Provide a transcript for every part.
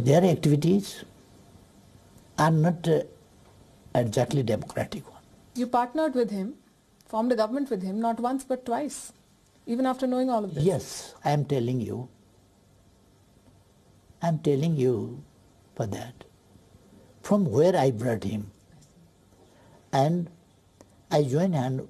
Their activities are not exactly democratic one. You partnered with him, formed a government with him, not once but twice, even after knowing all of this. Yes, I am telling you for that. From where I brought him, and I joined hand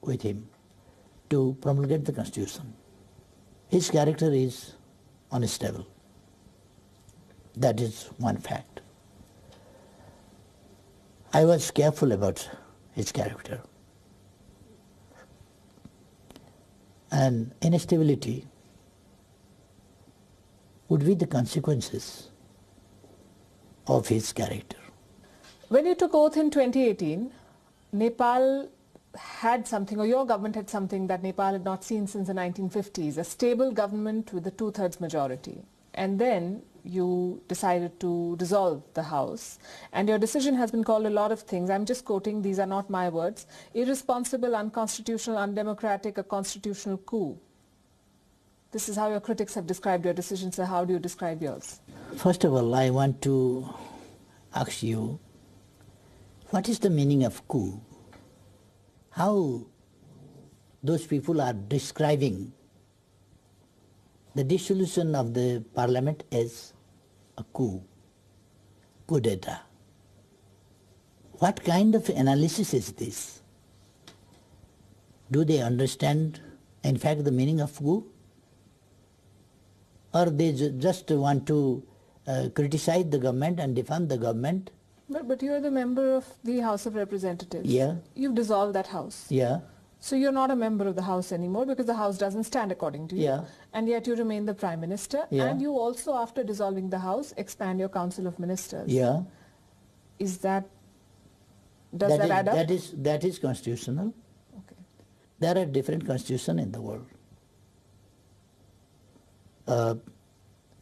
with him to promulgate the Constitution. His character is unstable. That is one fact. I was careful about his character. And instability would be the consequences of his character. When you took oath in 2018, Nepal had something, or your government had something that Nepal had not seen since the 1950s, a stable government with a two-thirds majority. And then you decided to dissolve the House. And your decision has been called a lot of things. I'm just quoting, these are not my words. Irresponsible, unconstitutional, undemocratic, a constitutional coup. This is how your critics have described your decision, so how do you describe yours? First of all, I want to ask you, what is the meaning of coup? How those people are describing the dissolution of the parliament as a coup d'etat. What kind of analysis is this? Do they understand, in fact, the meaning of coup? Or they just want to criticize the government and defend the government? But you're the member of the House of Representatives. Yeah. You've dissolved that House. Yeah. So you're not a member of the House anymore because the House doesn't stand according to you. Yeah. And yet you remain the Prime Minister. Yeah. And you also, after dissolving the House, expand your Council of Ministers. Yeah. Is that, does that add up? That is constitutional. Okay. There are different constitutions in the world.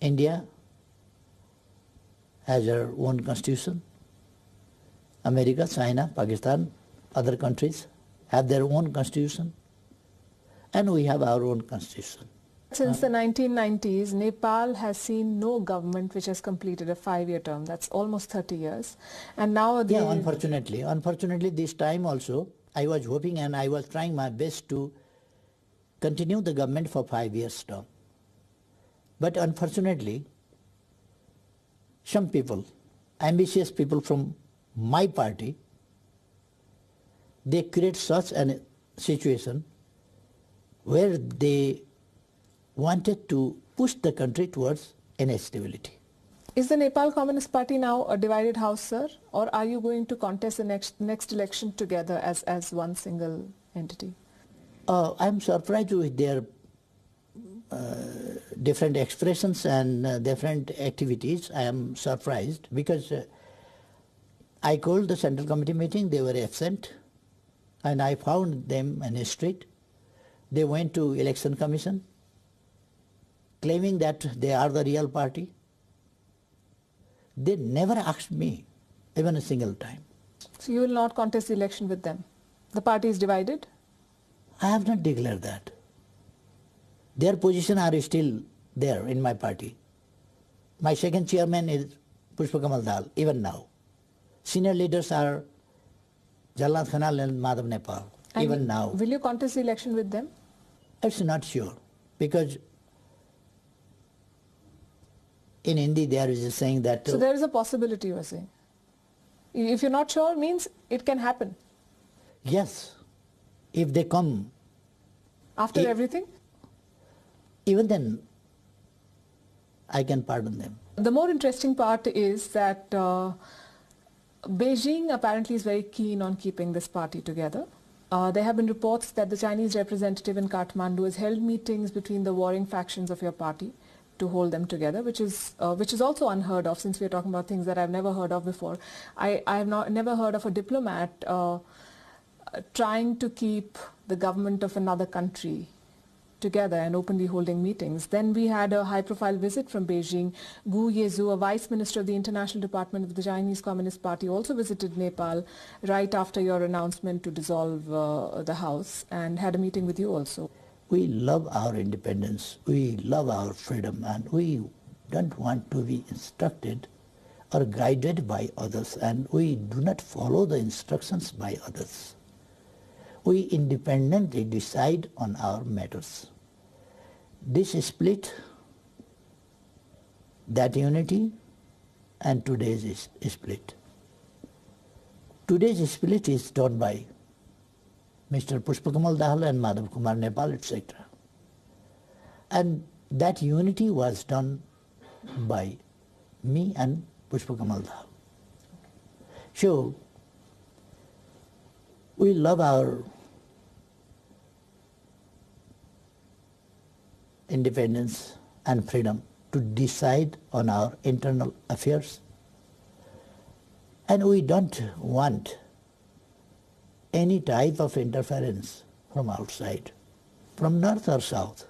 India has their own constitution. America, China, Pakistan, other countries have their own constitution. And we have our own constitution. Since the 1990s, Nepal has seen no government which has completed a 5-year term. That's almost 30 years. And now yeah, unfortunately this time also, I was hoping and I was trying my best to continue the government for 5 years term. But unfortunately, some people, ambitious people from my party, they create such a situation where they wanted to push the country towards instability. Is the Nepal Communist Party now a divided house, sir? Or are you going to contest the next election together as one single entity? I'm surprised with their different expressions and different activities. I am surprised because I called the Central Committee meeting, they were absent, and I found them in the street. They went to Election Commission, claiming that they are the real party. They never asked me, even a single time. So you will not contest the election with them? The party is divided? I have not declared that. Their position are still there in my party. My second chairman is Pushpa Kamal Dal, even now. Senior leaders are Jalnath Khanal and Madhav Nepal, and even now. Will you contest the election with them? It's not sure, because in Hindi there is a saying that... So there is a possibility, you are saying? If you're not sure, means it can happen? Yes, if they come... After everything? Even then, I can pardon them. The more interesting part is that Beijing apparently is very keen on keeping this party together. There have been reports that the Chinese representative in Kathmandu has held meetings between the warring factions of your party to hold them together, which is also unheard of, since we are talking about things that I've never heard of before. I have never heard of a diplomat trying to keep the government of another country together and openly holding meetings. Then we had a high-profile visit from Beijing. Gu Yezu, a vice minister of the International Department of the Chinese Communist Party, also visited Nepal right after your announcement to dissolve the House and had a meeting with you also. We love our independence, we love our freedom, and we don't want to be instructed or guided by others, and we do not follow the instructions by others. We independently decide on our matters. This split, that unity, and today's split. Today's split is done by Mr. Pushpakamal Dahal and Madhav Kumar Nepal, etc. And that unity was done by me and Pushpakamal Dahal. So, we love our independence and freedom to decide on our internal affairs. And we don't want any type of interference from outside, from north or south.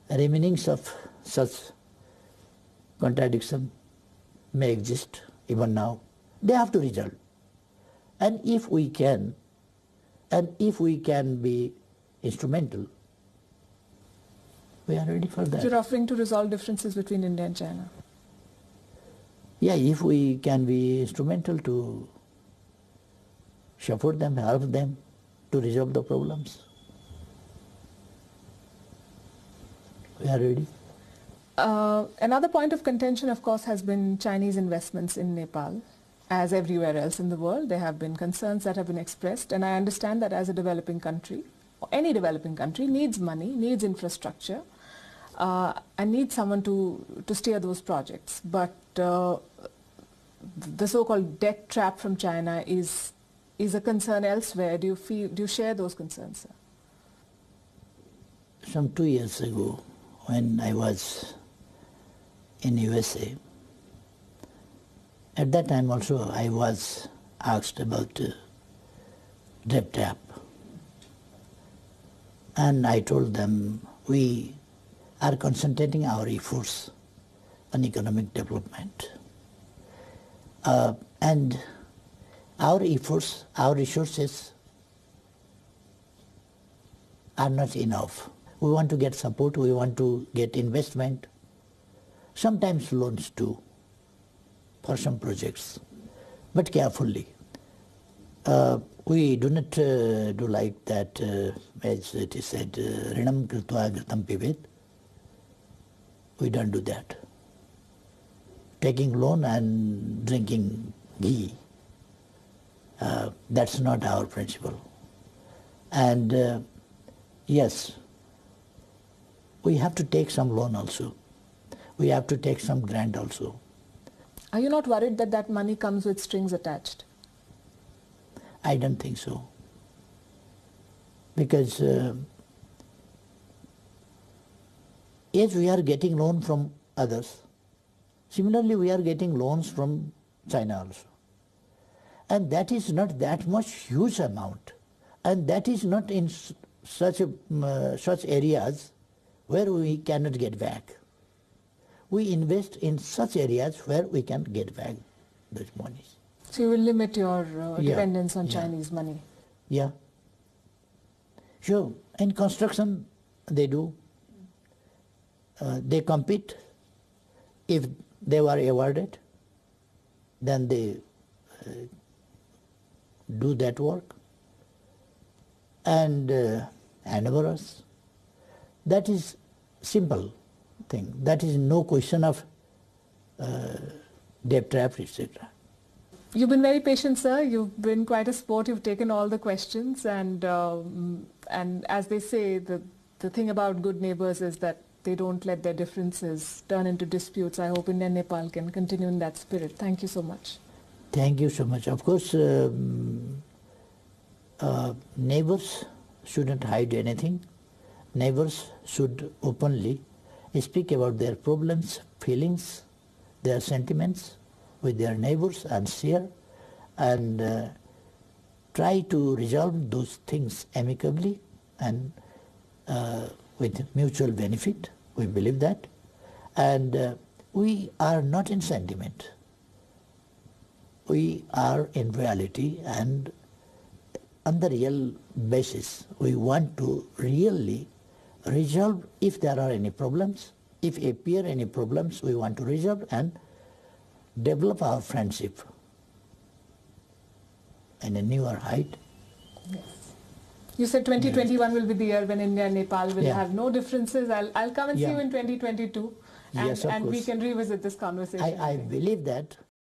Remainings of such contradiction may exist even now. They have to resolve. And if we can be instrumental, we are ready for that. You're offering to resolve differences between India and China? Yeah, if we can be instrumental to support them, help them to resolve the problems, we are ready. Another point of contention, of course, has been Chinese investments in Nepal. As everywhere else in the world, there have been concerns that have been expressed, and I understand that as a developing country, or any developing country, needs money, needs infrastructure, and needs someone to steer those projects. But the so-called debt trap from China is a concern elsewhere. Do you share those concerns, sir? Some 2 years ago, when I was in USA, at that time also I was asked about debt trap. And I told them we are concentrating our efforts on economic development. And our efforts, our resources are not enough. We want to get support, we want to get investment, sometimes loans too, for some projects, but carefully. We do not do like that, as it is said, Rinam Kritva Gritam Pibet. We don't do that. Taking loan and drinking ghee, that's not our principle. And yes, we have to take some loan also. We have to take some grant also. Are you not worried that that money comes with strings attached? I don't think so. Because as we are getting loan from others, similarly we are getting loans from China also. And that is not that much huge amount. And that is not in such areas where we cannot get back. We invest in such areas where we can get back those monies. So you will limit your dependence on Chinese money? Yeah. Sure. In construction, they do. They compete. If they were awarded, then they do that work. And handover us. That is simple thing. That is no question of debt trap, etc. You've been very patient, sir. You've been quite a sport. You've taken all the questions, and as they say, the thing about good neighbors is that they don't let their differences turn into disputes. I hope India and Nepal can continue in that spirit. Thank you so much. Thank you so much. Of course, neighbors shouldn't hide anything. Neighbors should openly speak about their problems, feelings, their sentiments with their neighbors and share, and try to resolve those things amicably and with mutual benefit. We believe that. And we are not in sentiment. We are in reality, and on the real basis we want to really resolve if there are any problems If appear any problems, we want to resolve and develop our friendship in a newer height. Yes. You said 2021 will be the year when India and Nepal will have no differences. I'll come and see you in 2022 and we can revisit this conversation. I believe that